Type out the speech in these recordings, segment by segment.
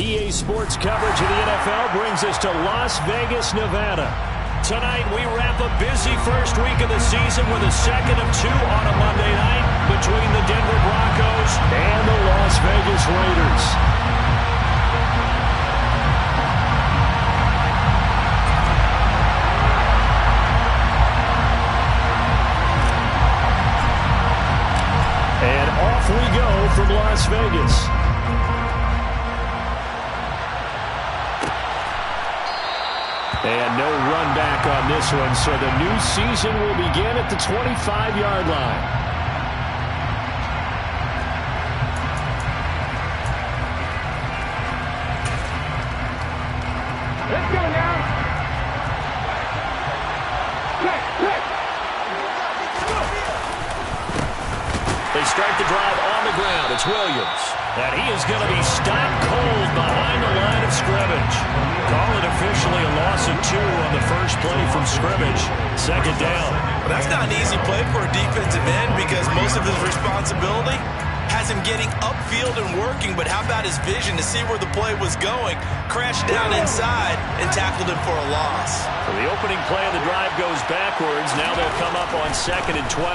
EA Sports coverage of the NFL brings us to Las Vegas, Nevada. Tonight, we wrap a busy first week of the season with a second of two on a Monday night between the Denver Broncos and the Las Vegas Raiders. And off we go from Las Vegas. And no run back on this one, so the new season will begin at the 25-yard line. Let's go now. They start the drive on the ground. It's Williams. And he is going to be stopped cold behind the line of scrimmage. Call it officially a loss of 2 on the first play from scrimmage. Second down. Well, that's not an easy play for a defensive end because most of his responsibility has him getting upfield and working, but how about his vision to see where the play was going, crashed down inside, and tackled him for a loss. So the opening play of the drive goes backwards. Now they'll come up on 2nd and 12.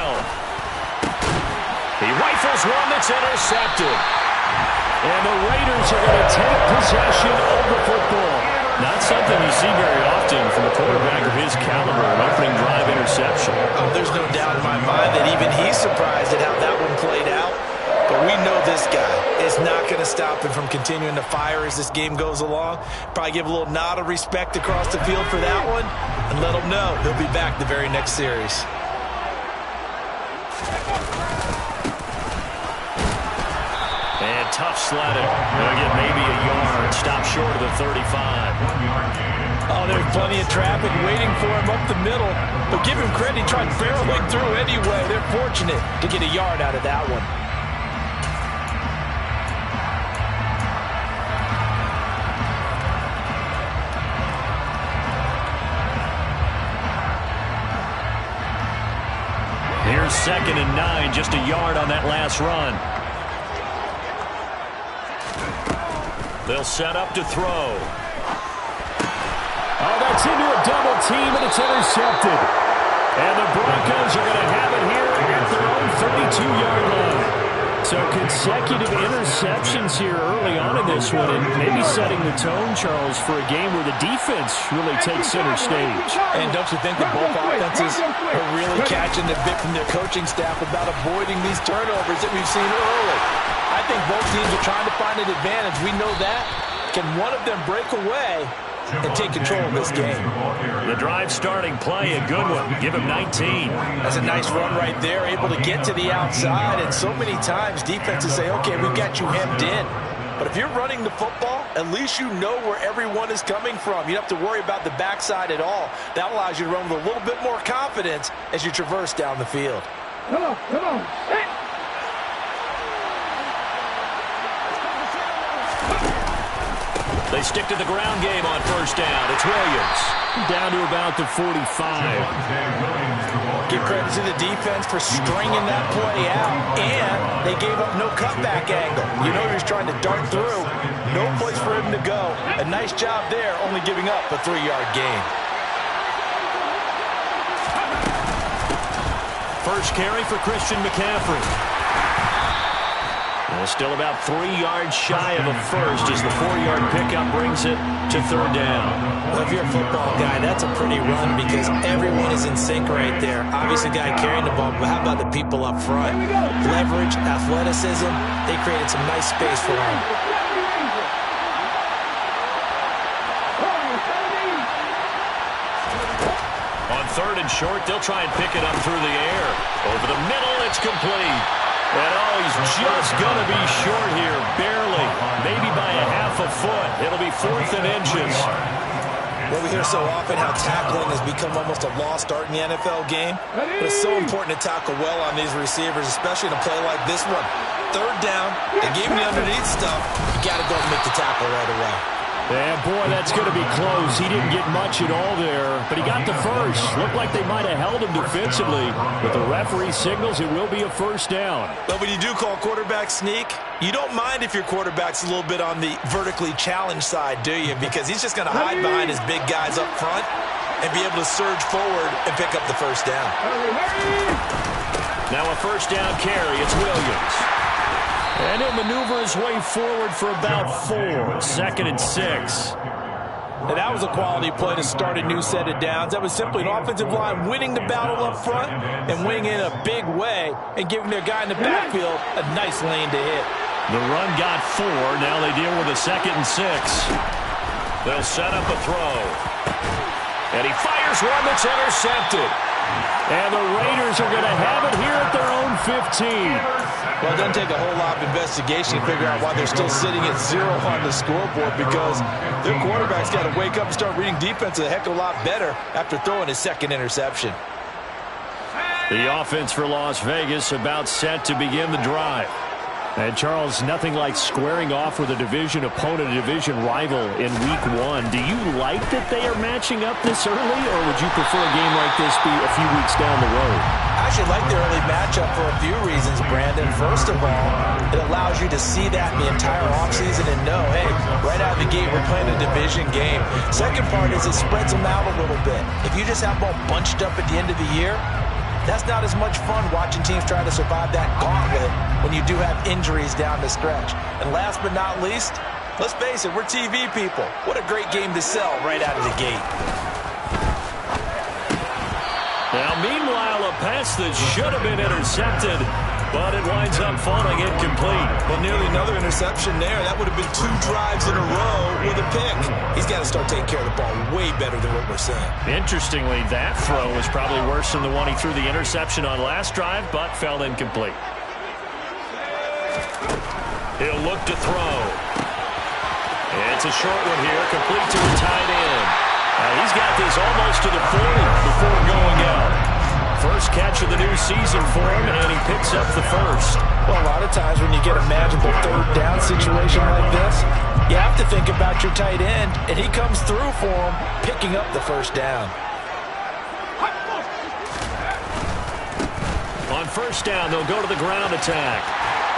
He rifles one that's intercepted. And the Raiders are going to take possession of the football. Not something you see very often from a quarterback of his caliber, an opening drive interception. Oh, there's no doubt in my mind that even he's surprised at how that one played out. But we know this guy is not going to stop him from continuing to fire as this game goes along. Probably give a little nod of respect across the field for that one and let him know he'll be back the very next series. And tough sledding. They'll get maybe a yard. Stop short of the 35. Oh, there's plenty of traffic waiting for him up the middle. But give him credit, he tried barreling through anyway. They're fortunate to get a yard out of that one. Here's 2nd and 9, just a yard on that last run. They'll set up to throw. Oh, that's into a double team, and it's intercepted. And the Broncos are going to have it here at their own 32-yard line. So consecutive interceptions here early on in this one, and maybe setting the tone, Charles, for a game where the defense really takes center stage. And don't you think that both offenses are really catching the bit from their coaching staff about avoiding these turnovers that we've seen early? I think both teams are trying to find an advantage. We know that. Can one of them break away and take control of this game? The drive starting play, a good one. Give him 19. That's a nice run right there, able to get to the outside. And so many times defenses say, okay, we've got you hemmed in. But if you're running the football, at least you know where everyone is coming from. You don't have to worry about the backside at all. That allows you to run with a little bit more confidence as you traverse down the field. Come on, come on. Hey. They stick to the ground game on first down. It's Williams. Down to about the 45. Give credit to the defense for stringing that play out. And they gave up no cutback angle. You know he was trying to dart through. No place for him to go. A nice job there, only giving up a 3-yard gain. First carry for Christian McCaffrey. Still about 3 yards shy of a first as the 4-yard pickup brings it to 3rd down. Well, if you're a football guy, that's a pretty run because everyone is in sync right there. Obviously, the guy carrying the ball, but how about the people up front? Leverage, athleticism, they created some nice space for him. On 3rd and short, they'll try and pick it up through the air. Over the middle, it's complete. And oh, he's just going to be short here, barely, maybe by a half a foot. It'll be 4th and inches. Well, we hear so often how tackling has become almost a lost art in the NFL game. But it's so important to tackle well on these receivers, especially in a play like this one. 3rd down, they gave him the underneath stuff. You got to go and make the tackle right away. And boy, that's going to be close. He didn't get much at all there, but he got the first. Looked like they might have held him defensively, but the referee signals it will be a first down. But when you do call quarterback sneak, you don't mind if your quarterback's a little bit on the vertically challenged side, do you? Because he's just going to hide behind his big guys up front and be able to surge forward and pick up the first down. Now a first down carry. It's Williams. And he'll maneuver his way forward for about 4. Second and 6. And that was a quality play to start a new set of downs. That was simply an offensive line winning the battle up front and winning in a big way and giving their guy in the backfield a nice lane to hit. The run got 4. Now they deal with a second and 6. They'll set up a throw. And he fires one that's intercepted. And the Raiders are going to have it here at their own 15. Well, it doesn't take a whole lot of investigation to figure out why they're still sitting at 0 on the scoreboard, because their quarterback's got to wake up and start reading defense a heck of a lot better after throwing his second interception. The offense for Las Vegas about set to begin the drive. And, Charles, nothing like squaring off with a division opponent, a division rival in Week 1. Do you like that they are matching up this early, or would you prefer a game like this be a few weeks down the road? I actually like the early matchup for a few reasons, Brandon. First of all, it allows you to see that in the entire offseason and know, hey, right out of the gate, we're playing a division game. Second part is it spreads them out a little bit. If you just have them all bunched up at the end of the year, that's not as much fun watching teams try to survive that gauntlet when you do have injuries down the stretch. And last but not least, let's face it, we're TV people. What a great game to sell right out of the gate. Now, meanwhile, a pass that should have been intercepted, but it winds up falling incomplete. Well, nearly another interception there. That would have been 2 drives in a row with a pick. He's got to start taking care of the ball way better than what we're saying. Interestingly, that throw was probably worse than the one he threw the interception on last drive, but fell incomplete. He'll look to throw. It's a short one here, complete to the tight end. He's got this almost to the 40 before going out. First catch of the new season for him, and he picks up the first. Well, a lot of times when you get a manageable third down situation like this, you have to think about your tight end, and he comes through for him, picking up the first down. On first down, they'll go to the ground attack.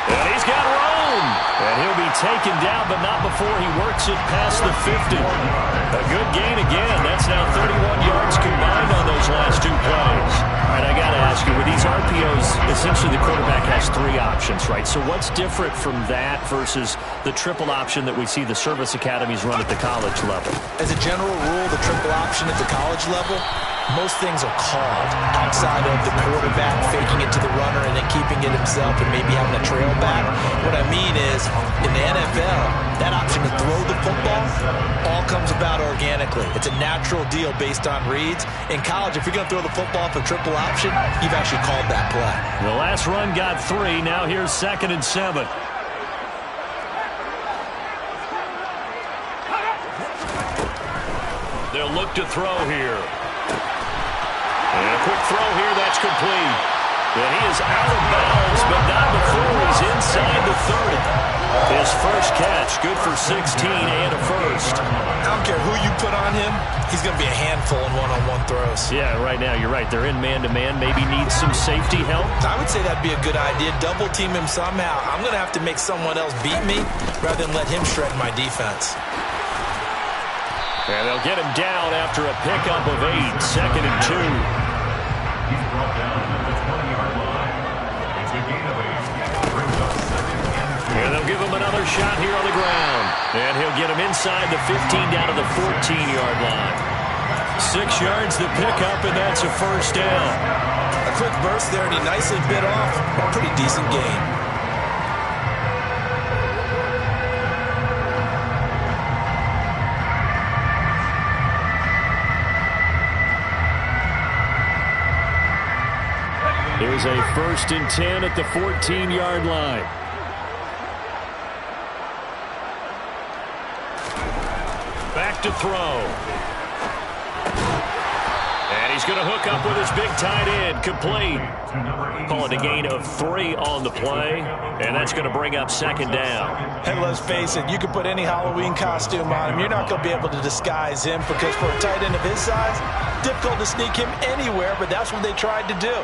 And he's got room. And he'll be taken down, but not before he works it past the 50. A good gain again. That's now 31 yards combined on those last 2 plays. All right, I got to ask you, with these RPOs, essentially the quarterback has 3 options, right? So what's different from that versus the triple option that we see the service academies run at the college level? As a general rule, the triple option at the college level, most things are called outside of the quarterback faking it to the runner and then keeping it himself and maybe having a trail back. What I mean is, in the NFL, that option to throw the football all comes about organically. It's a natural deal based on reads. In college, if you're going to throw the football for triple option, you've actually called that play. The last run got 3. Now here's 2nd and 7. They'll look to throw here. And a quick throw here, that's complete. And he is out of bounds, but not before he's inside the 30. His first catch, good for 16 and a first. I don't care who you put on him, he's going to be a handful in one-on-one throws. Yeah, right now, you're right. They're in man-to-man, maybe needs some safety help. I would say that'd be a good idea. Double team him somehow. I'm going to have to make someone else beat me rather than let him shred my defense. And they'll get him down after a pickup of 8, 2nd and 2. And they'll give him another shot here on the ground. And he'll get him inside the 15 down to the 14-yard line. 6 yards the pickup, and that's a first down. A quick burst there, and he nicely bit off a pretty decent gain. Here's a 1st and 10 at the 14-yard line. Back to throw. And he's going to hook up with his big tight end. Complete. Call it a gain of 3 on the play, and that's going to bring up second down. And let's face it, you can put any Halloween costume on him. You're not going to be able to disguise him because for a tight end of his size, difficult to sneak him anywhere, but that's what they tried to do.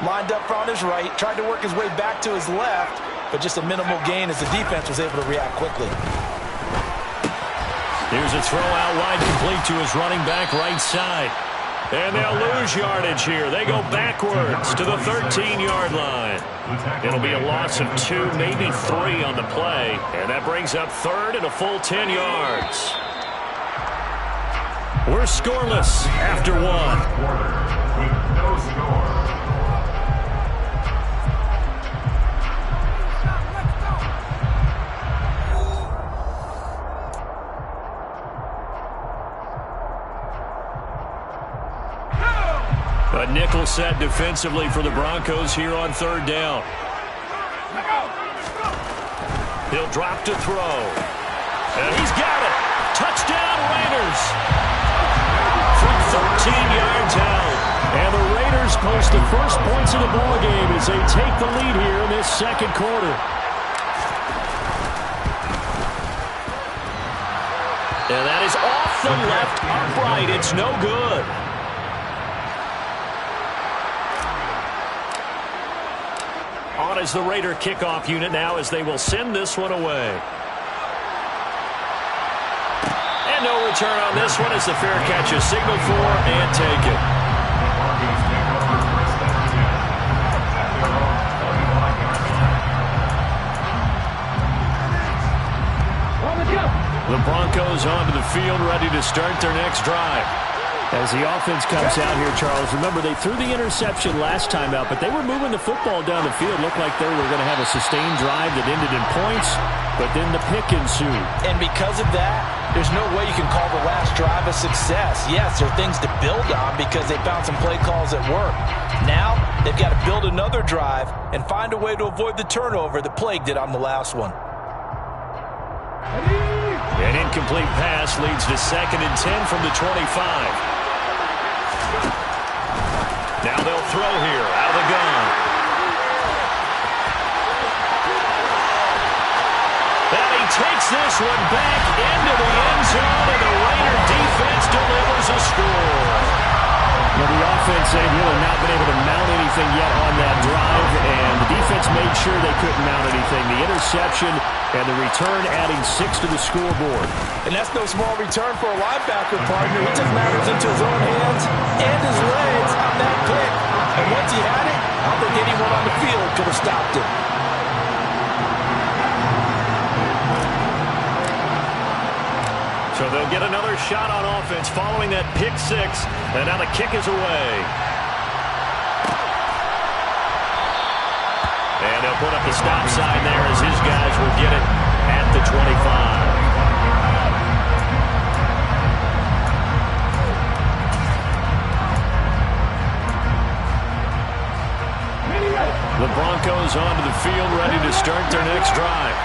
Lined up on his right, tried to work his way back to his left, but just a minimal gain as the defense was able to react quickly. Here's a throw out wide, complete to his running back right side. And they'll lose yardage here. They go backwards to the 13-yard line. It'll be a loss of 2, maybe 3 on the play. And that brings up third and a full 10 yards. We're scoreless after 1. No score. A nickel set defensively for the Broncos here on third down. He'll drop to throw. And he's got it. Touchdown, Raiders. From 13 yards out. And the Raiders post the first points of the ballgame as they take the lead here in this second quarter. And that is off the left upright. It's no good. On is the Raider kickoff unit now as they will send this one away. And no return on this one as the fair catch is signaled for and taken. The Broncos onto the field ready to start their next drive. As the offense comes out here, Charles, remember they threw the interception last time out, but they were moving the football down the field. Looked like they were going to have a sustained drive that ended in points, but then the pick ensued. And because of that, there's no way you can call the last drive a success. Yes, there are things to build on because they found some play calls that work. Now, they've got to build another drive and find a way to avoid the turnover that plagued it on the last one. An incomplete pass leads to 2nd and 10 from the 25. Now they'll throw here out of the gun. And he takes this one back into the end zone, and the Raider defense delivers a score. Well, the offense, they've really not been able to mount anything yet on that drive, and the defense made sure they couldn't mount anything. The interception and the return adding 6 to the scoreboard. And that's no small return for a linebacker, partner. He took matters into his own hands and his legs on that pick. And once he had it, I don't think anyone on the field could have stopped him. So they'll get another shot on offense following that pick 6, and now the kick is away. And they'll put up the stop sign there as his guys will get it at the 25. The Broncos onto the field ready to start their next drive.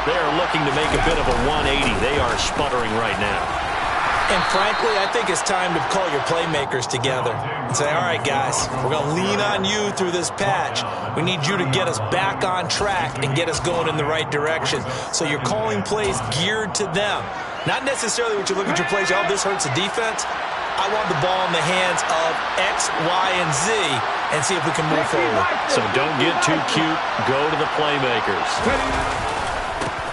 They are looking to make a bit of a 180. They are sputtering right now. And frankly, I think it's time to call your playmakers together and say, all right, guys, we're going to lean on you through this patch. We need you to get us back on track and get us going in the right direction. So you're calling plays geared to them. Not necessarily when you look at your plays, oh, this hurts the defense. I want the ball in the hands of X, Y, and Z and see if we can move forward. So don't get too cute. Go to the playmakers.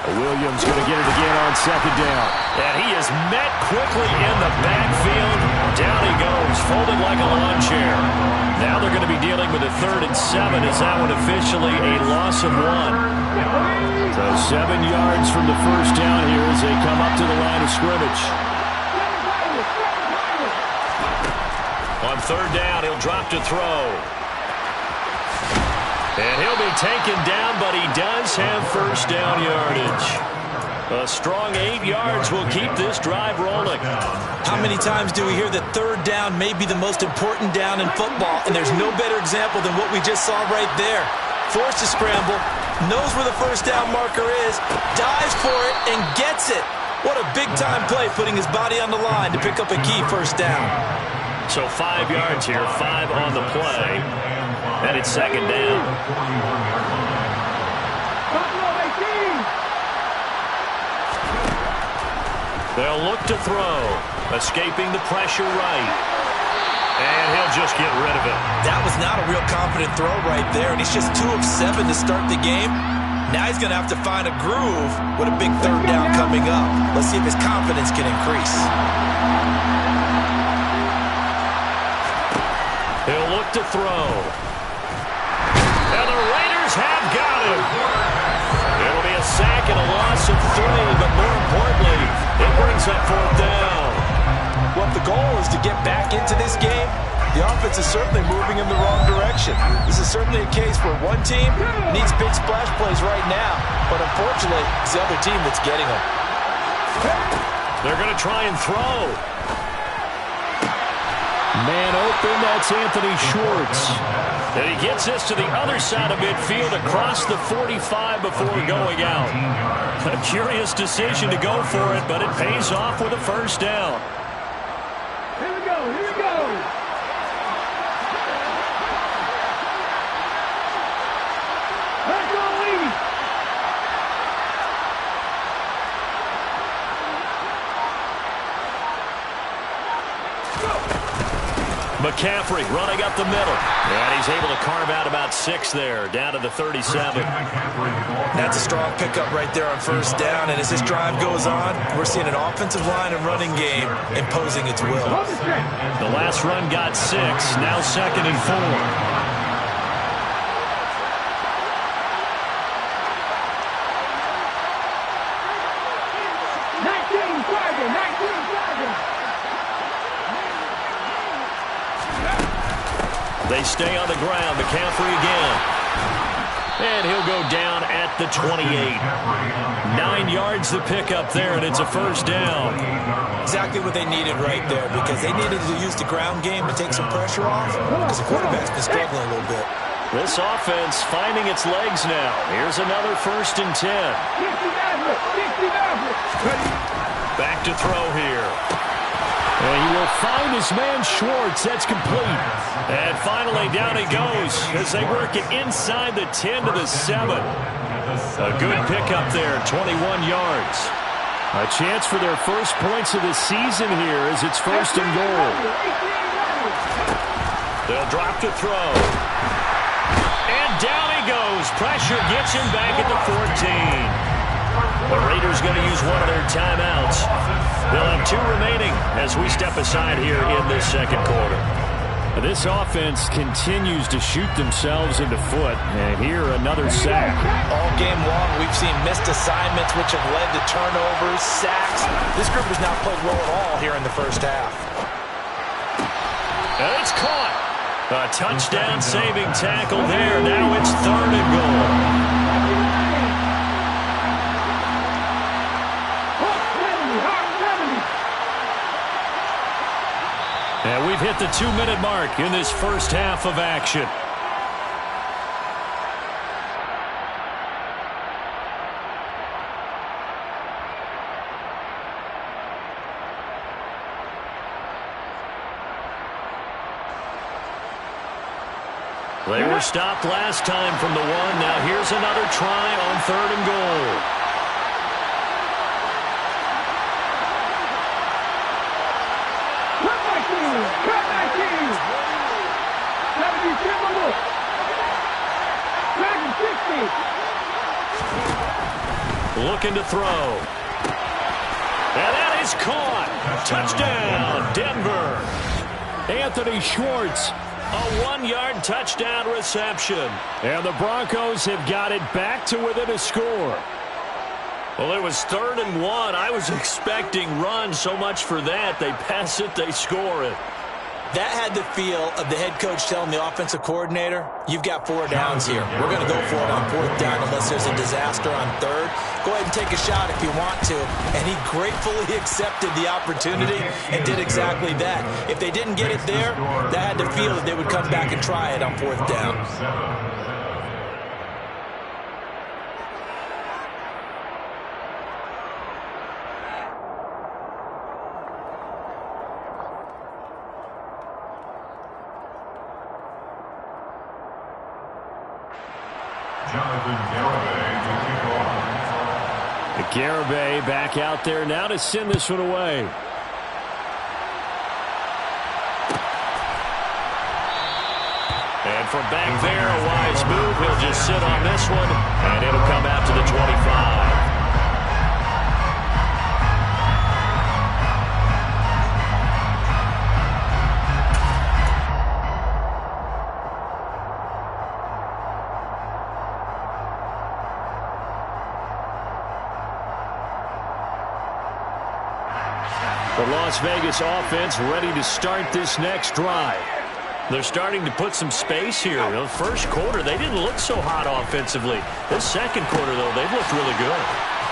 Williams going to get it again on 2nd down. And he is met quickly in the backfield. Down he goes, folded like a lawn chair. Now they're going to be dealing with a 3rd and 7. Is that one officially a loss of 1? So 7 yards from the first down here as they come up to the line of scrimmage. On 3rd down, he'll drop to throw. And he'll be taken down, but he does have first down yardage. A strong 8 yards will keep this drive rolling. How many times do we hear that 3rd down may be the most important down in football, and there's no better example than what we just saw right there. Forced to scramble, knows where the first down marker is, dives for it, and gets it. What a big-time play, putting his body on the line to pick up a key first down. So 5 yards here, 5 on the play. And it's second down. They'll look to throw. Escaping the pressure right. And he'll just get rid of it. That was not a real confident throw right there. And he's just 2 of 7 to start the game. Now he's going to have to find a groove with a big third down coming up. Let's see if his confidence can increase. He'll look to throw. And the Raiders have got him. It'll be a sack and a loss of 3, but more importantly, it brings up fourth down. Well, if the goal is to get back into this game, the offense is certainly moving in the wrong direction. This is certainly a case where one team needs big splash plays right now, but unfortunately, it's the other team that's getting them. They're going to try and throw. Man open, that's Anthony Schwartz. And he gets this to the other side of midfield across the 45 before going out. A curious decision to go for it, but it pays off with a first down. Here we go, here we go. Let's go, Lee. McCaffrey running up the middle. And he's able to carve out about 6 there, down to the 37. That's a strong pickup right there on first down. And as this drive goes on, we're seeing an offensive line and running game imposing its will. The last run got 6, now second and 4. They stay on the ground. McCaffrey again. And he'll go down at the 28. 9 yards the pickup there, and it's a first down. Exactly what they needed right there, because they needed to use the ground game to take some pressure off, because the quarterback's been struggling a little bit. This offense finding its legs now. Here's another first and 10. Back to throw here. And he will find his man Schwartz. That's complete. And finally down he goes as they work it inside the 10 to the 7. A good pickup there, 21 yards. A chance for their first points of the season here as it's first and goal. They'll drop to throw. And down he goes. Pressure gets him back at the 14. The Raiders going to use one of their timeouts. They'll have 2 remaining as we step aside here in this second quarter. This offense continues to shoot themselves in the foot. And here, another sack. All game long, we've seen missed assignments, which have led to turnovers, sacks. This group has not played well at all here in the first half. And it's caught. A touchdown-saving tackle there. Now it's third and goal. And we've hit the 2-minute mark in this first half of action. They were stopped last time from the 1. Now here's another try on third and goal. Looking to throw. And that is caught. Touchdown, Denver. Anthony Schwartz. A 1-yard touchdown reception. And the Broncos have got it back to within a score. Well, it was third and 1. I was expecting run, so much for that. They pass it, they score it. That had the feel of the head coach telling the offensive coordinator, you've got 4 downs here. We're going to go for it on 4th down unless there's a disaster on 3rd. Go ahead and take a shot if you want to. And he gratefully accepted the opportunity and did exactly that. If they didn't get it there, that had the feel that they would come back and try it on 4th down. Jonathan Garibay to kick off. Garibay back out there now to send this one away. And from back there, a wise move. He'll just sit on this one, and it'll come out to the 25. The Las Vegas offense ready to start this next drive. They're starting to put some space here. The first quarter, they didn't look so hot offensively. This second quarter, though, they've looked really good.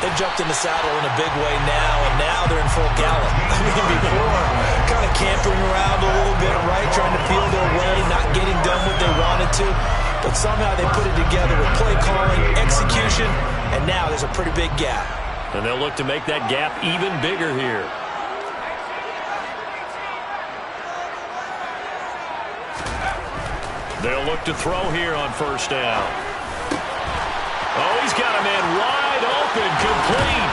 They've jumped in the saddle in a big way now, and now they're in full gallop. I mean, before, kind of camping around a little bit, right, trying to feel their way, not getting done what they wanted to. But somehow they put it together with play calling, execution, and now there's a pretty big gap. And they'll look to make that gap even bigger here. They'll look to throw here on first down. Oh, he's got a man wide open, complete.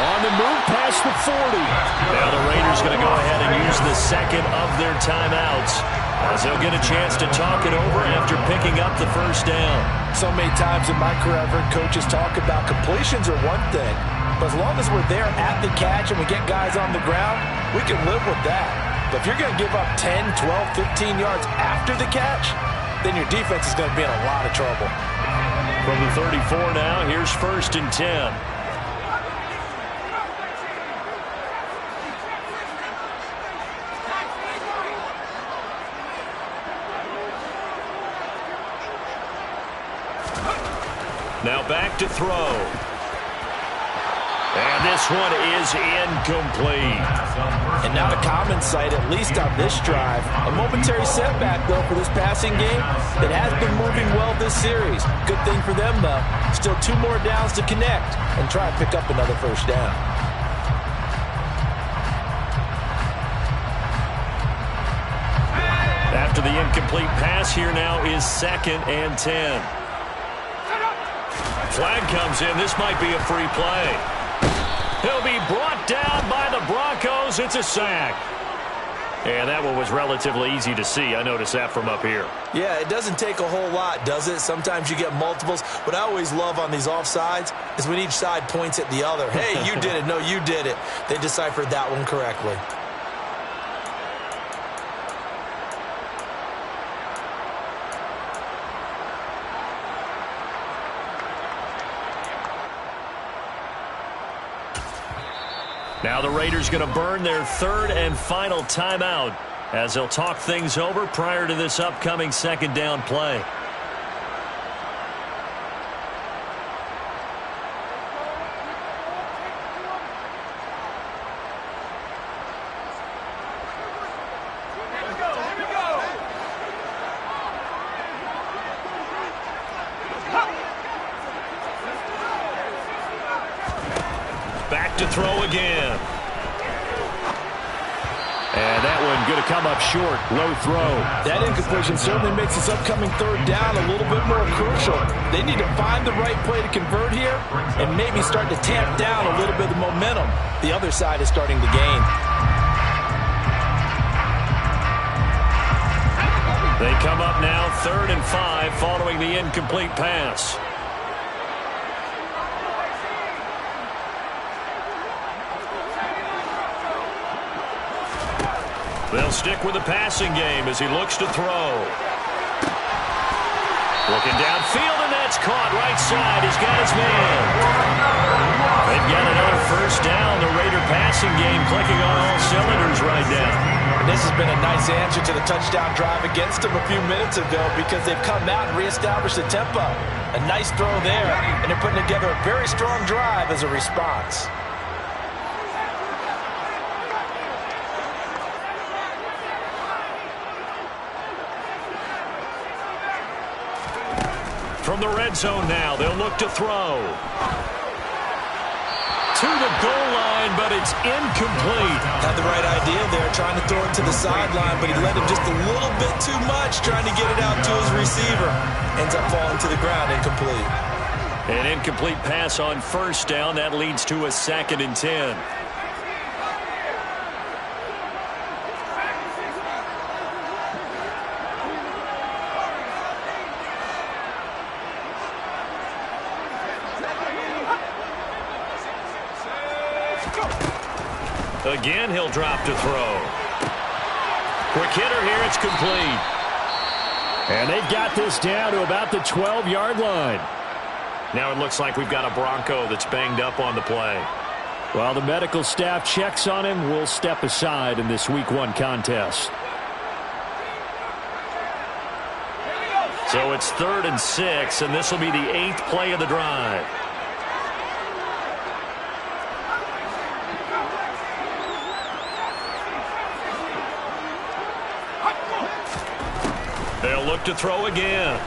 On the move past the 40. Now the Raiders going to go ahead and use the second of their timeouts, as they'll get a chance to talk it over after picking up the first down. So many times in my career, I've heard coaches talk about completions are one thing, but as long as we're there at the catch and we get guys on the ground, we can live with that. But if you're going to give up 10, 12, 15 yards after the catch, then your defense is going to be in a lot of trouble. From the 34 now, here's 1st and 10. Now back to throw. And this one is incomplete. And not a common sight, at least on this drive. A momentary setback, though, for this passing game that has been moving well this series. Good thing for them, though. Still 2 more downs to connect and try and pick up another first down. After the incomplete pass, here now is 2nd and 10. Flag comes in. This might be a free play. He'll be brought down by the Broncos. It's a sack. And that one was relatively easy to see. I noticed that from up here. Yeah, it doesn't take a whole lot, does it? Sometimes you get multiples. What I always love on these offsides is when each side points at the other. Hey, you did it. No, you did it. They deciphered that one correctly. Now the Raiders going to burn their 3rd and final timeout as they'll talk things over prior to this upcoming 2nd down play. Back to throw again. And that one going to come up short. Low throw. That incompletion certainly makes this upcoming 3rd down a little bit more crucial. They need to find the right play to convert here and maybe start to tamp down a little bit of the momentum. The other side is starting to gain. They come up now 3rd and 5 following the incomplete pass. They'll stick with the passing game as he looks to throw. Looking downfield, and that's caught right side. He's got his man. They've got another first down. The Raider passing game clicking on all cylinders right now. And this has been a nice answer to the touchdown drive against them a few minutes ago because they've come out and reestablished the tempo. A nice throw there, and they're putting together a very strong drive as a response. From the red zone now, they'll look to throw. to the goal line, but it's incomplete. Had the right idea there, trying to throw it to the sideline, but he led him just a little bit too much, trying to get it out to his receiver. Ends up falling to the ground, incomplete. An incomplete pass on first down. That leads to a 2nd and 10. Again, he'll drop to throw. Quick hitter here. It's complete. And they've got this down to about the 12-yard line. Now it looks like we've got a Bronco that's banged up on the play. While the medical staff checks on him, we'll step aside in this Week 1 contest. So it's 3rd and 6, and this will be the 8th play of the drive. They'll look to throw again.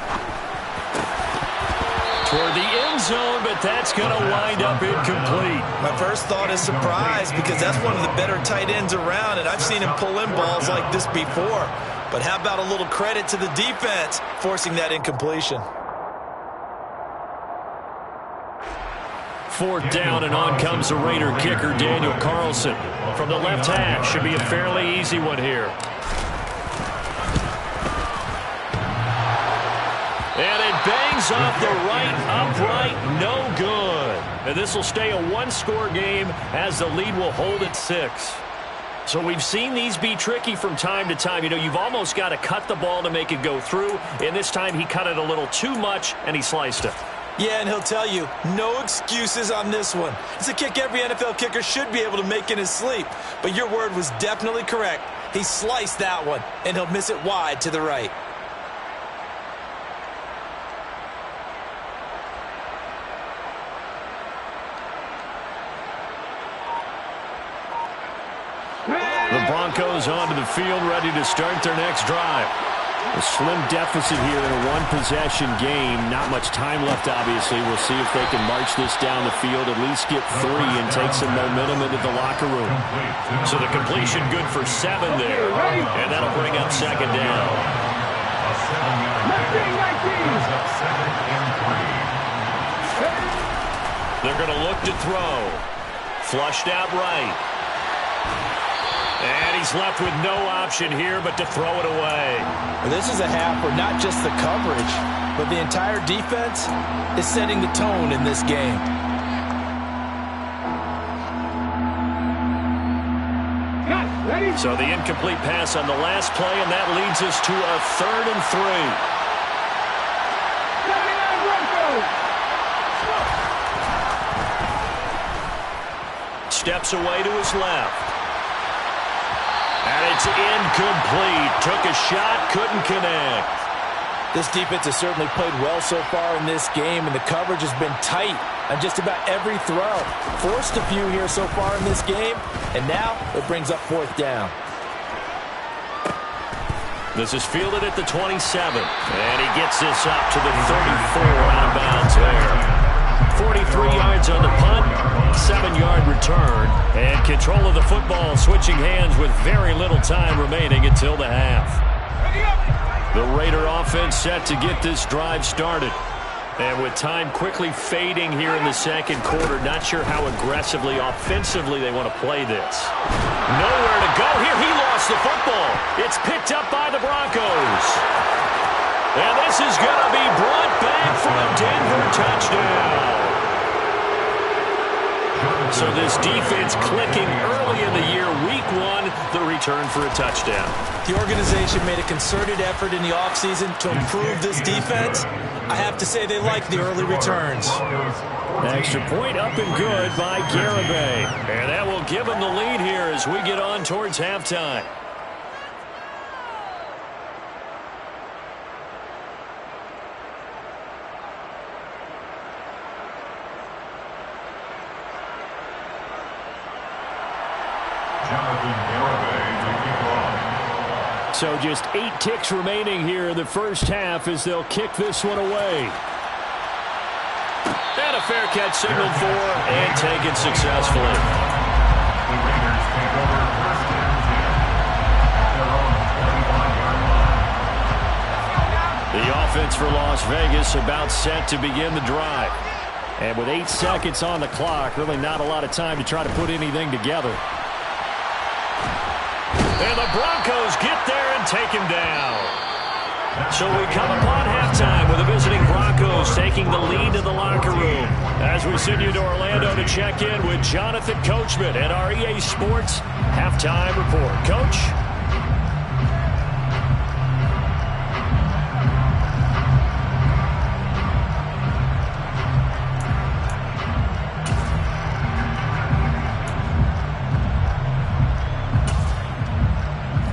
Toward the end zone, but that's going to wind up incomplete. My first thought is surprise, because that's one of the better tight ends around, and I've seen him pull in balls like this before. But how about a little credit to the defense forcing that incompletion? 4th down, and on comes the Raider kicker, Daniel Carlson. From the left hash, should be a fairly easy one here. And it bangs off the right upright, no good. And this will stay a 1-score game as the lead will hold at 6. So we've seen these be tricky from time to time. You know, you've almost got to cut the ball to make it go through. And this time he cut it a little too much, and he sliced it. Yeah, and he'll tell you, no excuses on this one. It's a kick every NFL kicker should be able to make in his sleep. But your word was definitely correct. He sliced that one, and he'll miss it wide to the right. The Broncos onto the field, ready to start their next drive. A slim deficit here in a one-possession game. Not much time left, obviously. We'll see if they can march this down the field, at least get 3 and take some momentum into the locker room. So the completion good for 7 there, and that'll bring up 2nd down. They're going to look to throw. Flushed out right. And he's left with no option here but to throw it away. This is a half where not just the coverage, but the entire defense is setting the tone in this game. So the incomplete pass on the last play, and that leads us to a 3rd and 3. Steps away to his left. And it's incomplete. Took a shot, couldn't connect. This defense has certainly played well so far in this game, and the coverage has been tight on just about every throw. Forced a few here so far in this game, and now it brings up 4th down. This is fielded at the 27, and he gets this up to the 34 out of bounds there. 43 yards on the punt, 7-yard return, and control of the football switching hands with very little time remaining until the half. The Raider offense set to get this drive started. And with time quickly fading here in the 2nd quarter, not sure how aggressively, offensively they want to play this. Nowhere to go here. He lost the football. It's picked up by the Broncos. And this is going to be brought back for a Denver touchdown. So this defense clicking early in the year, Week 1, the return for a touchdown. The organization made a concerted effort in the offseason to improve this defense. I have to say they like the early returns. Extra point up and good by Garibay. And that will give them the lead here as we get on towards halftime. So just 8 ticks remaining here in the first half as they'll kick this one away. And a fair catch signaled for and taken successfully. The Raiders take over first and 10 at their own 25-yard line. The offense for Las Vegas about set to begin the drive. And with 8 seconds on the clock, really not a lot of time to try to put anything together. And the Broncos get there and take him down. So we come upon halftime with the visiting Broncos taking the lead in the locker room. As we send you to Orlando to check in with Jonathan Coachman at our EA Sports Halftime Report. Coach?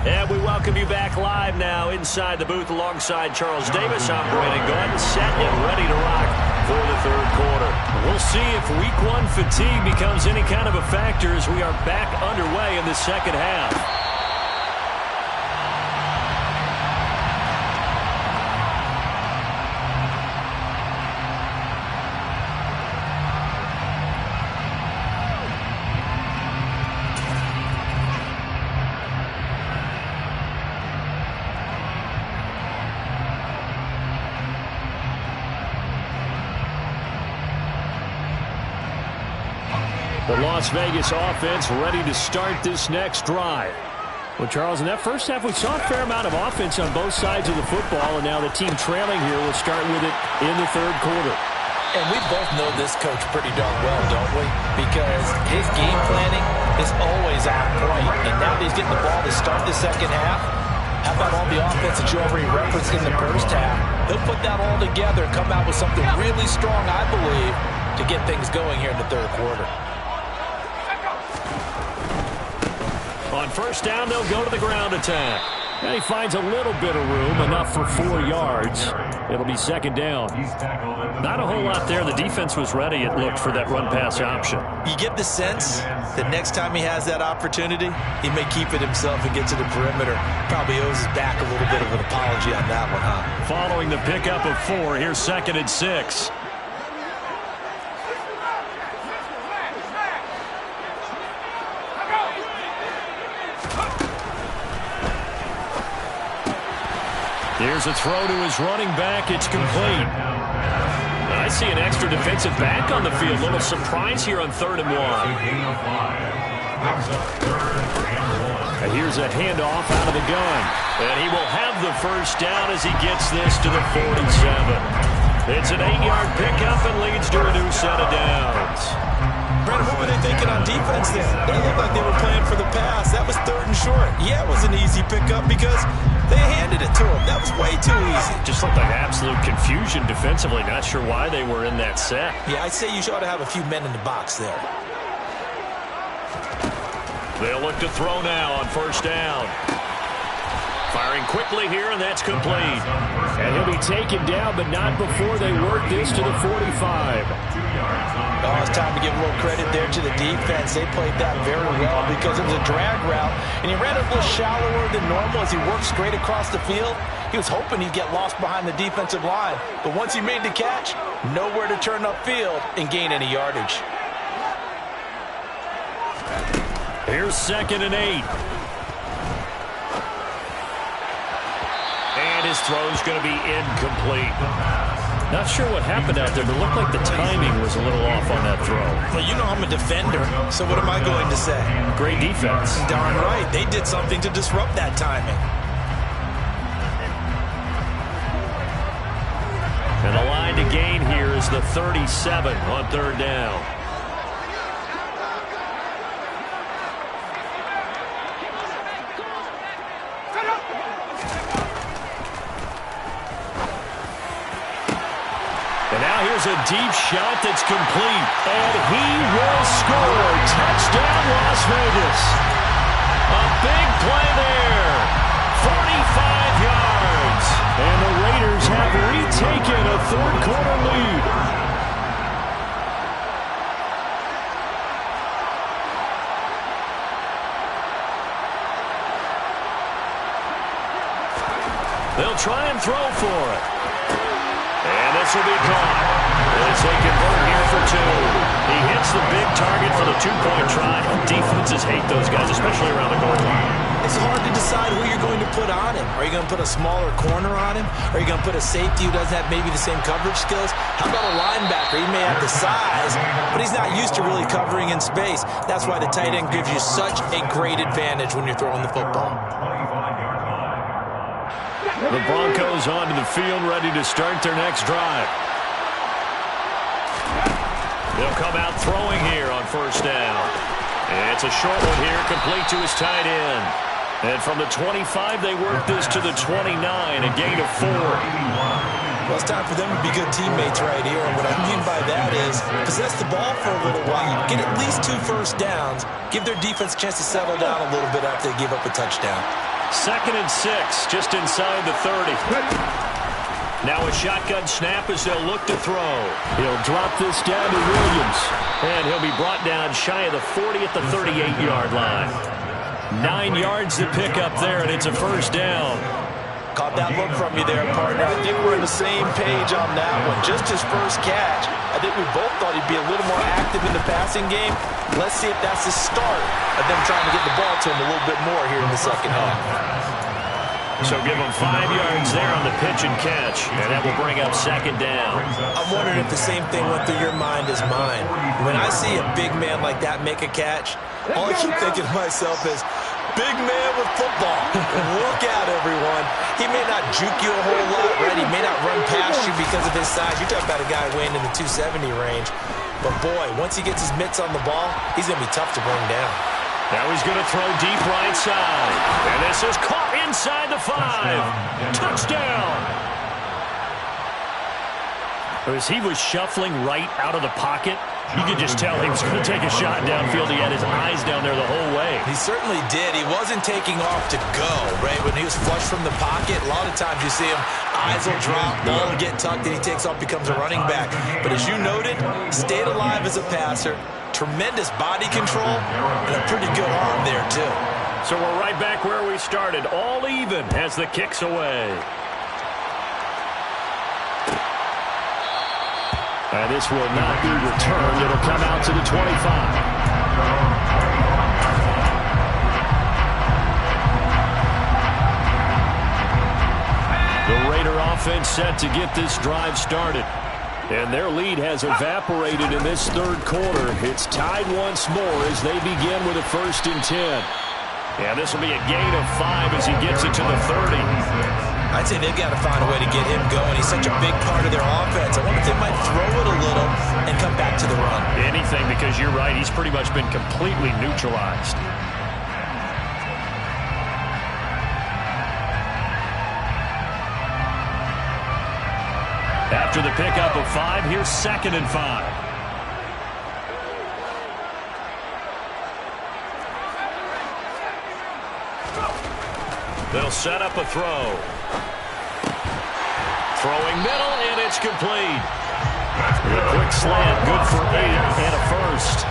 And we welcome you back live now inside the booth alongside Charles Davis. I'm Brandon Glenn, set and ready to rock for the third quarter. We'll see if week one fatigue becomes any kind of a factor as we are back underway in the second half. The Las Vegas offense ready to start this next drive. Well, Charles, in that first half, we saw a fair amount of offense on both sides of the football, and now the team trailing here will start with it in the third quarter. And we both know this coach pretty darn well, don't we? Because his game planning is always on point. And now that he's getting the ball to start the second half, how about all the offense that you already referenced in the first half? He'll put that all together and come out with something really strong, I believe, to get things going here in the third quarter. On first down, they'll go to the ground attack. And he finds a little bit of room, enough for 4 yards. It'll be second down. Not a whole lot there. The defense was ready, it looked, for that run-pass option. You get the sense that next time he has that opportunity, he may keep it himself and get to the perimeter. Probably owes his back a little bit of an apology on that one, huh? Following the pickup of 4, here's second and 6. Here's a throw to his running back. It's complete. I see an extra defensive back on the field. A little surprise here on 3rd and 1. And here's a handoff out of the gun. And he will have the first down as he gets this to the 47. It's an 8-yard pickup and leads to a new set of downs. Brandon, what were they thinking on defense there? They looked like they were playing for the pass. That was 3rd and short. Yeah, it was an easy pickup because they handed it to him. That was way too easy. Just looked like absolute confusion defensively. Not sure why they were in that set. Yeah, I'd say you ought to have a few men in the box there. They'll look to throw now on first down. Firing quickly here, and that's complete. And he'll be taken down, but not before they work this to the 45. Oh, it's time to give a little credit there to the defense. They played that very well because it was a drag route, and he ran it a little shallower than normal as he worked straight across the field. He was hoping he'd get lost behind the defensive line, but once he made the catch, nowhere to turn upfield and gain any yardage. Here's second and 8. And his throw's going to be incomplete. Not sure what happened out there, but it looked like the timing was a little off on that throw. Well, you know I'm a defender, so what am I going to say? Great defense. Darn right. They did something to disrupt that timing. And the line to gain here is the 37 on 3rd down. Here's a deep shot that's complete. And he will score. Touchdown, Las Vegas. A big play there. 45 yards. And the Raiders have retaken a third-quarter lead. They'll try and throw for it. And this will be caught. As they convert here for two. He hits the big target for the two-point try. Defenses hate those guys, especially around the goal line. It's hard to decide who you're going to put on him. Are you going to put a smaller corner on him? Are you going to put a safety who doesn't have maybe the same coverage skills? How about a linebacker? He may have the size, but he's not used to really covering in space. That's why the tight end gives you such a great advantage when you're throwing the football. The Broncos onto the field, ready to start their next drive. They'll come out throwing here on first down. And it's a short one here, complete to his tight end. And from the 25, they work this to the 29, a gain of 4. Well, it's time for them to be good teammates right here. And what I mean by that is possess the ball for a little while, get at least 2 first downs, give their defense a chance to settle down a little bit after they give up a touchdown. 2nd and 6, just inside the 30. Now a shotgun snap as they'll look to throw. He'll drop this down to Williams. And he'll be brought down shy of the 40 at the 38-yard line. 9 yards to pick up there, and it's a first down. Caught that look from you there, partner. I think we're on the same page on that one. Just his first catch. I think we both thought he'd be a little more active in the passing game. Let's see if that's the start of them trying to get the ball to him a little bit more here in the second half. So give him 5 yards there on the pitch and catch, and that will bring up second down. I'm wondering if the same thing went through your mind as mine. When I see a big man like that make a catch, all I keep thinking to myself is, big man with football. Look out, everyone. He may not juke you a whole lot, right? He may not run past you because of his size. You're talking about a guy weighing in the 270 range. But, boy, once he gets his mitts on the ball, he's going to be tough to bring down. Now he's going to throw deep right side. And this is caught inside the 5. Touchdown. As he was shuffling right out of the pocket, you could just tell he was going to take a shot downfield. He had his eyes down there the whole way. He certainly did. He wasn't taking off to go, right? When he was flush from the pocket, a lot of times you see him, eyes will drop, ball will get tucked, and he takes off, becomes a running back. But as you noted, stayed alive as a passer, tremendous body control, and a pretty good arm there, too. So we're right back where we started, all even as the kick's away. And this will not be returned. It'll come out to the 25. The Raider offense set to get this drive started. And their lead has evaporated in this third quarter. It's tied once more as they begin with a 1st and 10. And this will be a gain of 5 as he gets it to the 30. I'd say they've got to find a way to get him going. He's such a big part of their offense. I wonder if they might throw it a little and come back to the run. Anything, because you're right. He's pretty much been completely neutralized. After the pickup of 5, here's 2nd and 5. They'll set up a throw. Throwing middle, and it's complete. A quick slant, good for 8 and a first.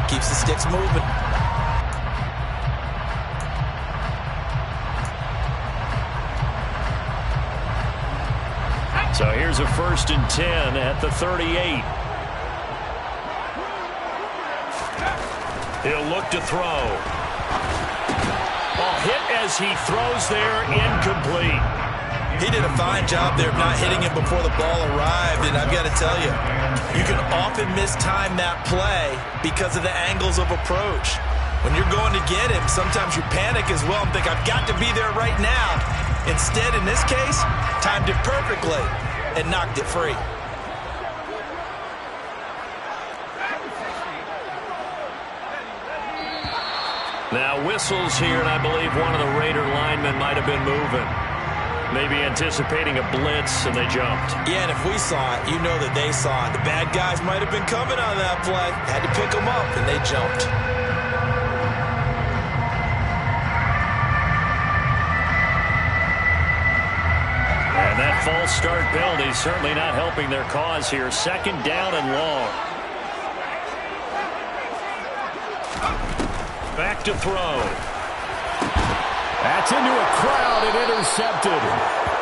Keeps the sticks moving. So here's a 1st and 10 at the 38. He'll look to throw. Ball hit as he throws there, incomplete. He did a fine job there of not hitting him before the ball arrived, and I've got to tell you, you can often mistime that play because of the angles of approach. When you're going to get him, sometimes you panic as well and think, I've got to be there right now. Instead, in this case, timed it perfectly and knocked it free. Now whistles here, and I believe one of the Raider linemen might have been moving. Maybe anticipating a blitz, and they jumped. Yeah, and if we saw it, you know that they saw it. The bad guys might have been coming on that play. Had to pick them up, and they jumped. And that false start penalty certainly not helping their cause here. 2nd down and long. Back to throw. That's into a crowd and intercepted.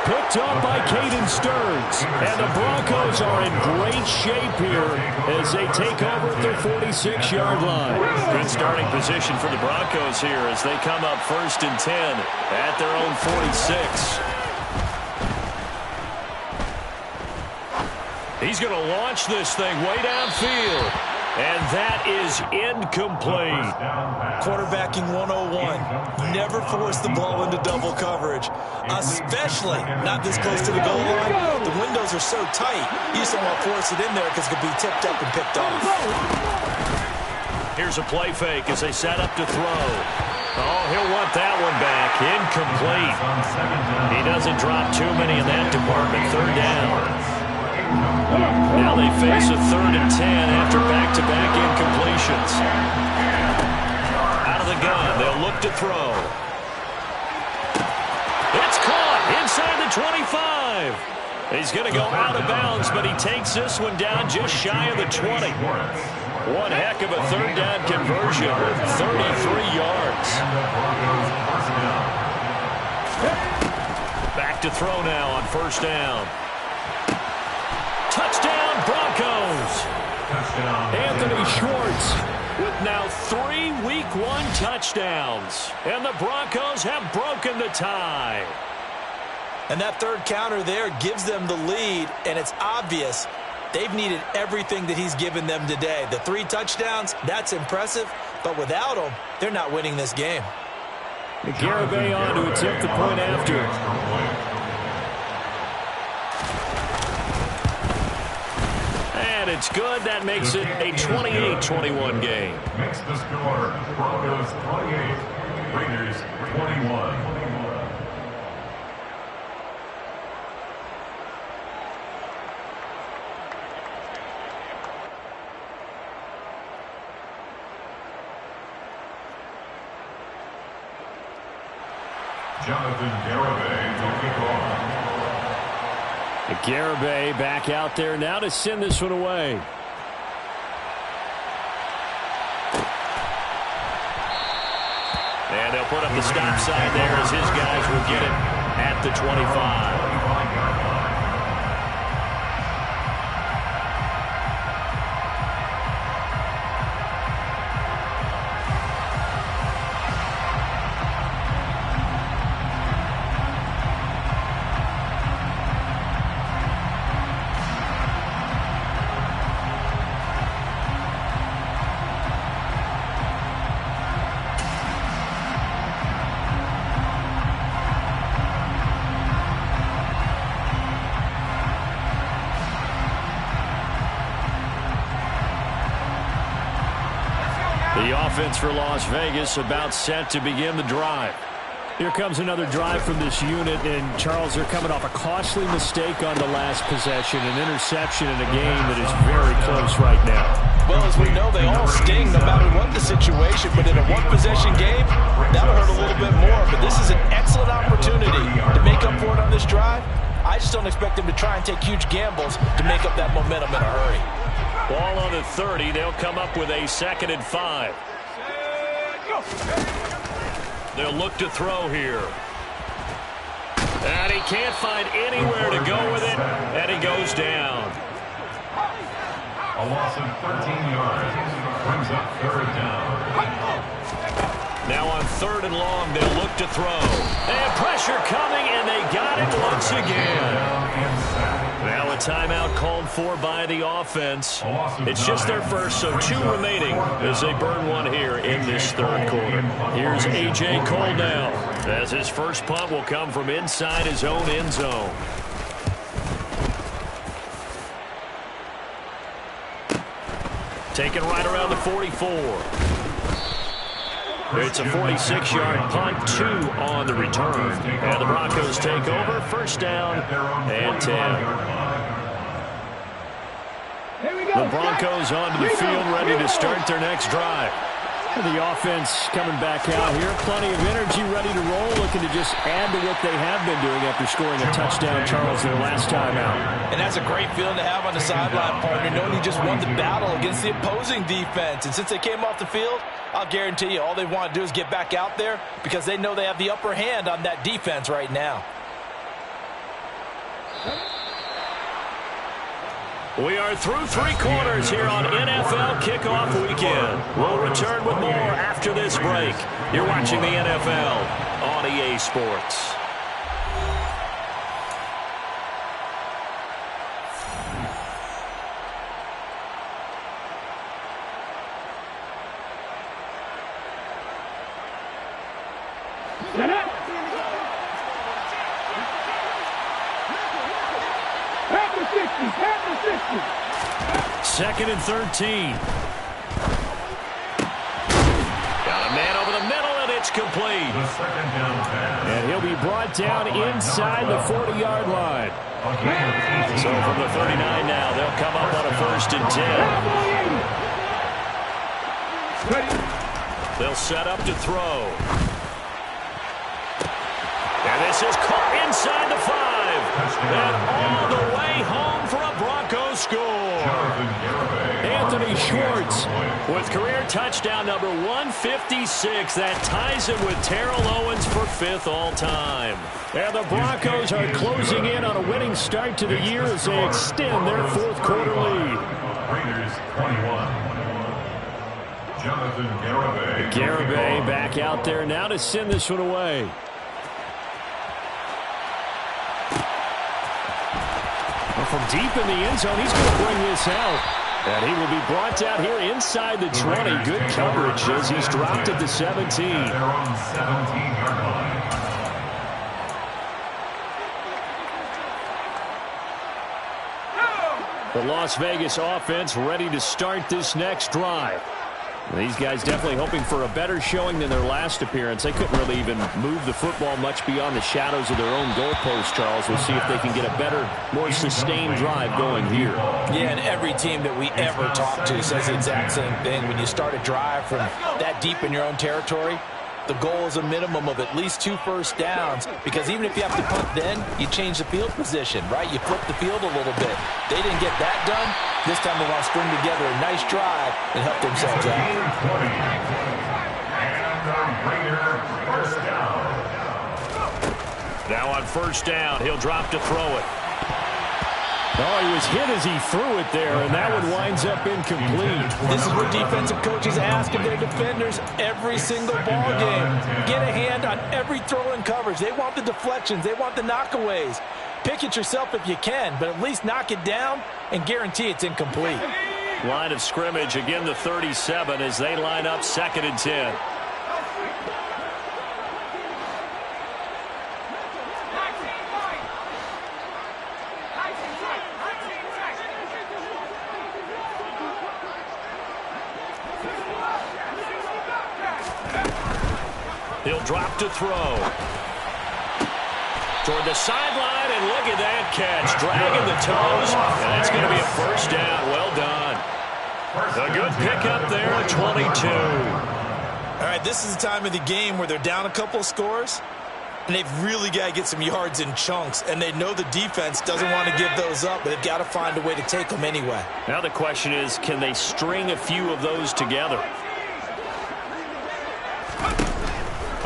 picked up by Caden Stearns. And the Broncos are in great shape here as they take over at their 46-yard line. Good starting position for the Broncos here as they come up 1st and 10 at their own 46. He's going to launch this thing way downfield. And that is incomplete. Quarterbacking 101. Never force the ball into double coverage, especially not this close to the goal line. The windows are so tight, you just don't want to force it in there because it could be tipped up and picked off. Here's a play fake as they set up to throw. Oh, he'll want that one back. Incomplete. He doesn't drop too many in that department. 3rd down. Now they face a 3rd and 10 after back-to-back incompletions. Out of the gun, they'll look to throw. It's caught inside the 25. He's going to go out of bounds, but he takes this one down just shy of the 20. One heck of a 3rd down conversion with 33 yards. Back to throw now on 1st down. Touchdown, Broncos. Anthony Schwartz With now 3 Week 1 touchdowns. And the Broncos have broken the tie. And that 3rd counter there gives them the lead, and it's obvious they've needed everything that he's given them today. The 3 touchdowns, that's impressive, but without them, they're not winning this game. Garibay on to attempt the point after. And it's good. That makes it a 28-21 game. Makes the score Broncos 28, Raiders 21. Jonathan Garibay to kick off. Garibay back out there now to send this one away. And they'll put up the stop sign there as his guys will get it at the 25. The offense for Las Vegas about set to begin the drive. Here comes another drive from this unit, and Charles, they're coming off a costly mistake on the last possession, an interception in a game that is very close right now. Well, as we know, they all sting no matter what the situation, but in a one-possession game, that'll hurt a little bit more. But this is an excellent opportunity to make up for it on this drive. I just don't expect them to try and take huge gambles to make up that momentum in a hurry. Ball on the 30. They'll come up with a 2nd and 5. They'll look to throw here. And he can't find anywhere to go with it, and he goes down. A loss of 13 yards brings up 3rd down. Now on 3rd and long, they'll look to throw. And pressure coming, and they got it once again. Now a timeout called for by the offense. It's just their first, so 2 remaining as they burn one here in this 3rd quarter. Here's A.J. Cole now, as his first punt will come from inside his own end zone. Taken right around the 44. It's a 46-yard punt, 2 on the return. And the Broncos take over, 1st down and 10. The Broncos onto the field, ready to start their next drive. The offense coming back out here. Plenty of energy, ready to roll, looking to just add to what they have been doing after scoring a touchdown, Charles, their last time out. And that's a great feeling to have on the sideline, partner, knowing you just won the battle against the opposing defense. And since they came off the field, I'll guarantee you all they want to do is get back out there because they know they have the upper hand on that defense right now. We are through 3 quarters here on NFL Kickoff Weekend. We'll return with more after this break. You're watching the NFL on EA Sports. Second and 13. Got a man over the middle, and it's complete. The second down pass. And he'll be brought down inside the 40-yard line. So from the 39 now, they'll come up on a 1st and 10. They'll set up to throw. And this is caught inside the 5. And all the way home for a Broncos score. Anthony Schwartz with career touchdown number 156. That ties him with Terrell Owens for 5th all-time. And the Broncos are closing in on a winning start to the year as they extend their 4th quarter lead. Raiders 21. Jonathan Garibay. Garibay back out there now to send this one away. From deep in the end zone, he's going to bring this out. And he will be brought out here inside the 20. Good coverage as he's dropped at the 17. They're on 17-yard line. The Las Vegas offense ready to start this next drive. These guys definitely hoping for a better showing than their last appearance. They couldn't really even move the football much beyond the shadows of their own goalpost, Charles. We'll see if they can get a better, more sustained drive going here. Yeah, and every team that we ever talk to says the exact same thing. When you start a drive from that deep in your own territory, the goal is a minimum of at least 2 first downs, because even if you have to punt then, you change the field position, right? You flip the field a little bit. They didn't get that done. This time they want to string together a nice drive and help themselves out. And the Raider first down. Now on 1st down, he'll drop to throw it. Oh, he was hit as he threw it there, and that one winds up incomplete. This is what defensive coaches ask of their defenders every single ball game. Get a hand on every throw in coverage. They want the deflections. They want the knockaways. Pick it yourself if you can, but at least knock it down and guarantee it's incomplete. Line of scrimmage, again the 37 as they line up 2nd and 10. He'll drop to throw. Toward the sideline, and look at that catch. Dragging the toes, and that's going to be a 1st down. Well done. A good pickup there at 22. All right, this is the time of the game where they're down a couple of scores, and they've really got to get some yards in chunks, and they know the defense doesn't want to give those up, but they've got to find a way to take them anyway. Now the question is, can they string a few of those together?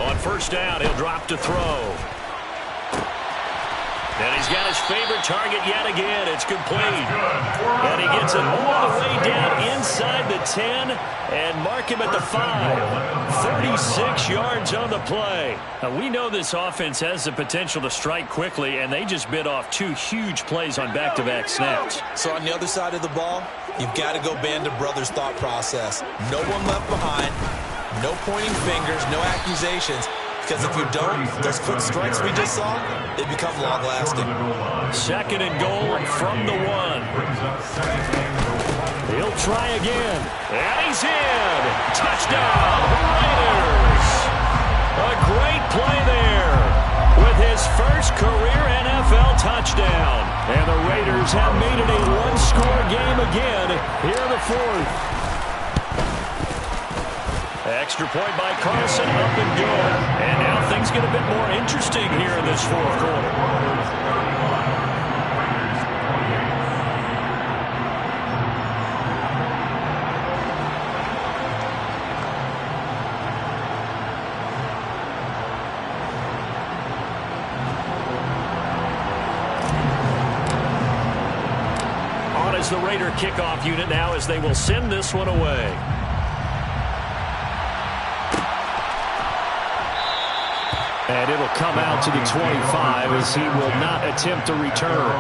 On 1st down, he'll drop to throw. And he's got his favorite target yet again. It's complete. And he gets it all the way down inside the 10 and mark him at the 5. 36 yards on the play. Now, we know this offense has the potential to strike quickly, and they just bit off 2 huge plays on back-to-back snaps. So on the other side of the ball, you've got to go band of brothers thought process. No one left behind. No pointing fingers, no accusations. Because if you don't, those quick strikes we just saw, they become long-lasting. 2nd and goal from the 1. He'll try again. And he's in. Touchdown, Raiders. A great play there with his first career NFL touchdown. And the Raiders have made it a 1-score game again here in the 4th. Extra point by Carlson, up and good. And now things get a bit more interesting here in this 4th quarter. is the Raider kickoff unit now as they will send this one away. And it'll come out to the 25 as he will not attempt to return.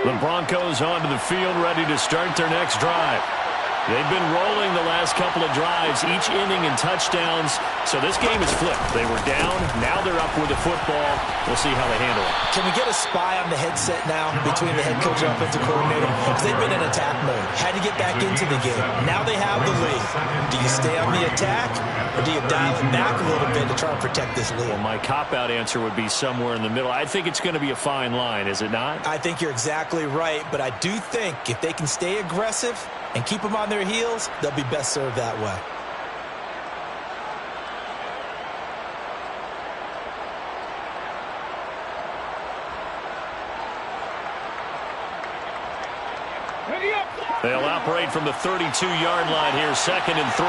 The Broncos onto the field, ready to start their next drive. They've been rolling the last couple of drives, each inning in touchdowns. So this game is flipped. They were down. Now they're up with the football. We'll see how they handle it. Can we get a spy on the headset now between the head coach and offensive coordinator? Because they've been in attack mode. Had to get back into the game. Now they have the lead. Do you stay on the attack or do you dial it back a little bit to try and protect this lead? Well, my cop-out answer would be somewhere in the middle. I think it's going to be a fine line, is it not? I think you're exactly right, but I do think if they can stay aggressive and keep them on their heels, they'll be best served that way. They'll operate from the 32-yard line here, 2nd and 3.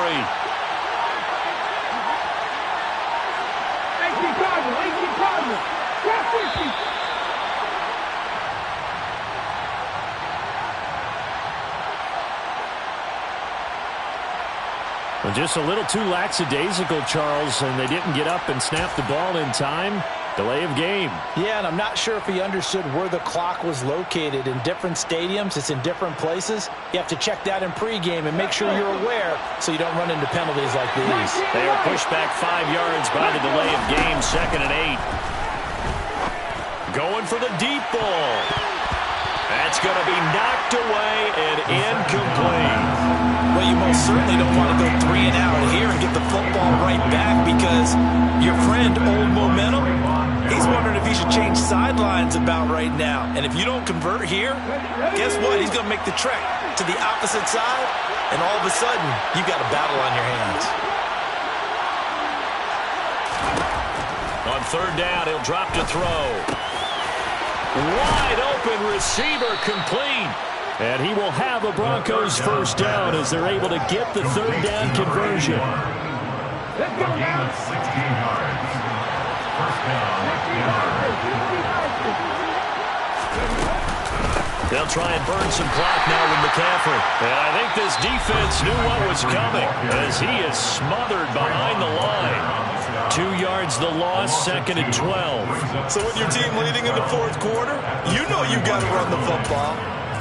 18 Cardinals. Got 50. Well, just a little too lackadaisical, Charles, and they didn't get up and snap the ball in time. Delay of game. Yeah, and I'm not sure if he understood where the clock was located. In different stadiums, it's in different places. You have to check that in pregame and make sure you're aware so you don't run into penalties like these. They are pushed back 5 yards by the delay of game, 2nd and 8. Going for the deep ball. That's going to be knocked away and incomplete. Well, you most certainly don't want to go 3 and out here and get the football right back because your friend, Old Momentum, he's wondering if he should change sidelines about right now. And if you don't convert here, guess what? He's going to make the trek to the opposite side, and all of a sudden, you've got a battle on your hands. On 3rd down, he'll drop to throw. Wide open receiver, complete. And he will have a Broncos first down as they're able to get the 3rd down conversion. Let's go now. 16 yards. First down. They'll try and burn some clock now with McCaffrey. And I think this defense knew what was coming as he is smothered behind the line. 2 yards the loss, 2nd and 12. So with your team leading in the 4th quarter, you know you've got to run the football.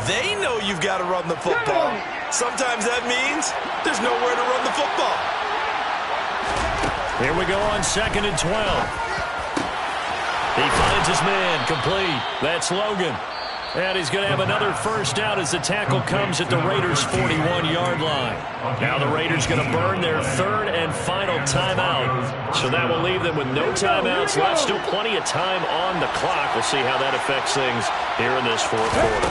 They know you've got to run the football. Sometimes that means there's nowhere to run the football. Here we go on 2nd and 12. He finds his man, complete. That's Logan. And he's going to have another first down as the tackle comes at the Raiders' 41-yard line. Now the Raiders going to burn their 3rd and final timeout. So that will leave them with no timeouts left. Still plenty of time on the clock. We'll see how that affects things here in this 4th quarter.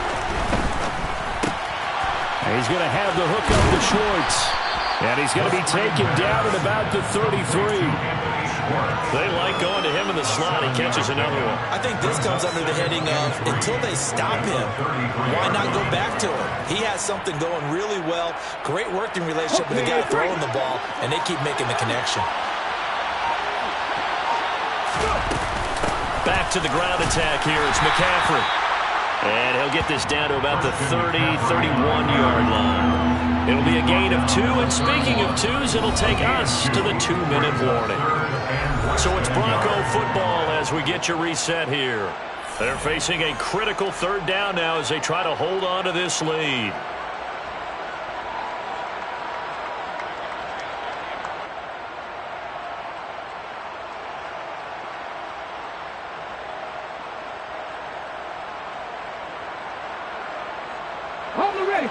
He's going to have the hook up to Schwartz. And he's going to be taken down at about the 33. They like going to him in the slot. He catches another one. I think this comes under the heading of until they stop him, why not go back to him? He has something going really well. Great working relationship with the guy throwing the ball, and they keep making the connection. Back to the ground attack here. It's McCaffrey. And he'll get this down to about the 30, 31-yard line. It'll be a gain of 2, and speaking of 2s, it'll take us to the 2-minute warning. So it's Bronco football as we get your reset here. They're facing a critical 3rd down now as they try to hold on to this lead. Ready.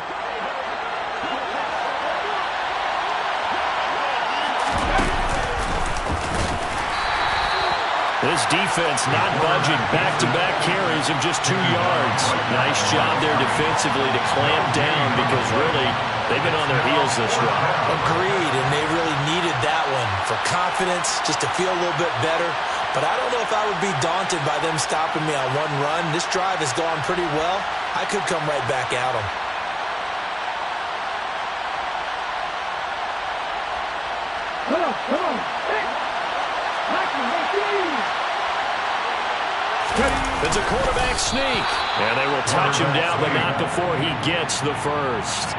This defense not budging. Back-to-back carries of just 2 yards. Nice job there defensively to clamp down because really they've been on their heels this drive. Agreed, and they really needed that one for confidence, just to feel a little bit better. But I don't know if I would be daunted by them stopping me on one run. This drive has gone pretty well. I could come right back at them. Come on. Hey. It's a quarterback sneak. And they will touch him down, but not before he gets the first.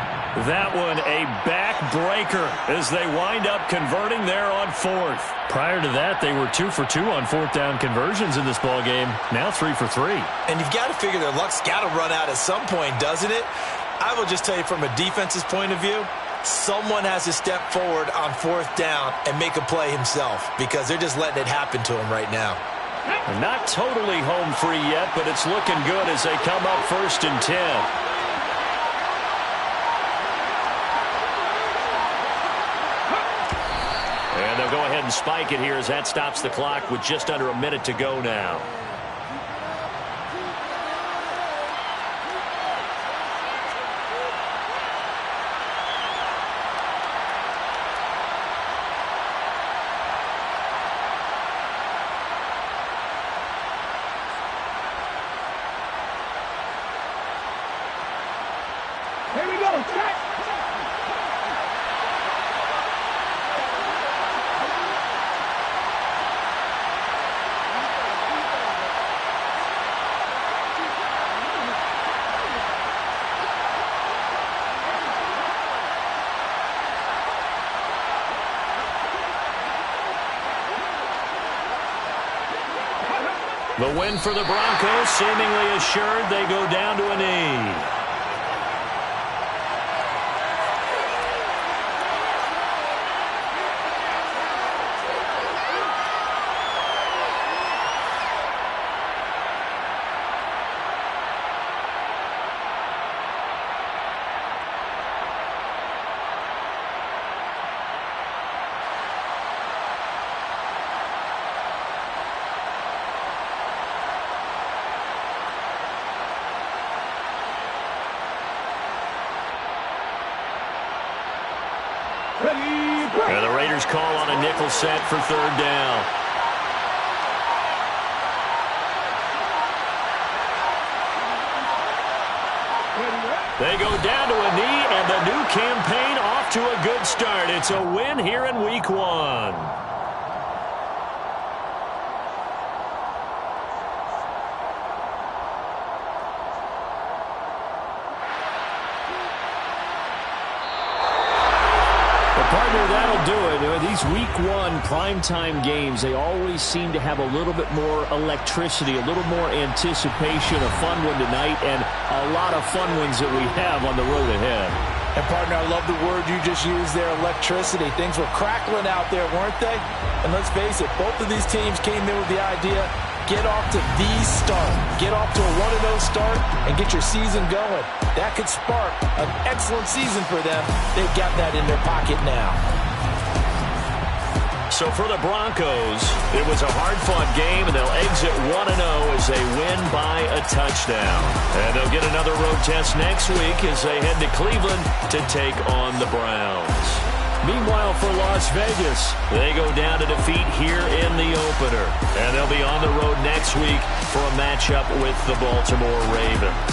That one a backbreaker as they wind up converting there on fourth. Prior to that, they were 2 for 2 on fourth down conversions in this ballgame. Now 3 for 3. And you've got to figure their luck's got to run out at some point, doesn't it? I will just tell you from a defense's point of view, someone has to step forward on fourth down and make a play himself because they're just letting it happen to him right now. Not totally home free yet, but it's looking good as they come up 1st and 10. And they'll go ahead and spike it here as that stops the clock with just under a minute to go now. Here we go. Check. The win for the Broncos seemingly assured. They go down to a knee. And the Raiders call on a nickel set for 3rd down. They go down to a knee, and the new campaign off to a good start. It's a win here in Week 1. Partner, that'll do it. These Week 1 primetime games, they always seem to have a little bit more electricity, a little more anticipation. A fun one tonight, and a lot of fun ones that we have on the road ahead. And, partner, I love the word you just used there, electricity. Things were crackling out there, weren't they? And let's face it, both of these teams came in with the idea, get off to the start. Get off to a 1-0 start and get your season going. That could spark an excellent season for them. They've got that in their pocket now. So for the Broncos, it was a hard-fought game, and they'll exit 1-0 as they win by a touchdown. And they'll get another road test next week as they head to Cleveland to take on the Browns. Meanwhile, for Las Vegas, they go down to defeat here in the opener. And they'll be on the road next week for a matchup with the Baltimore Ravens.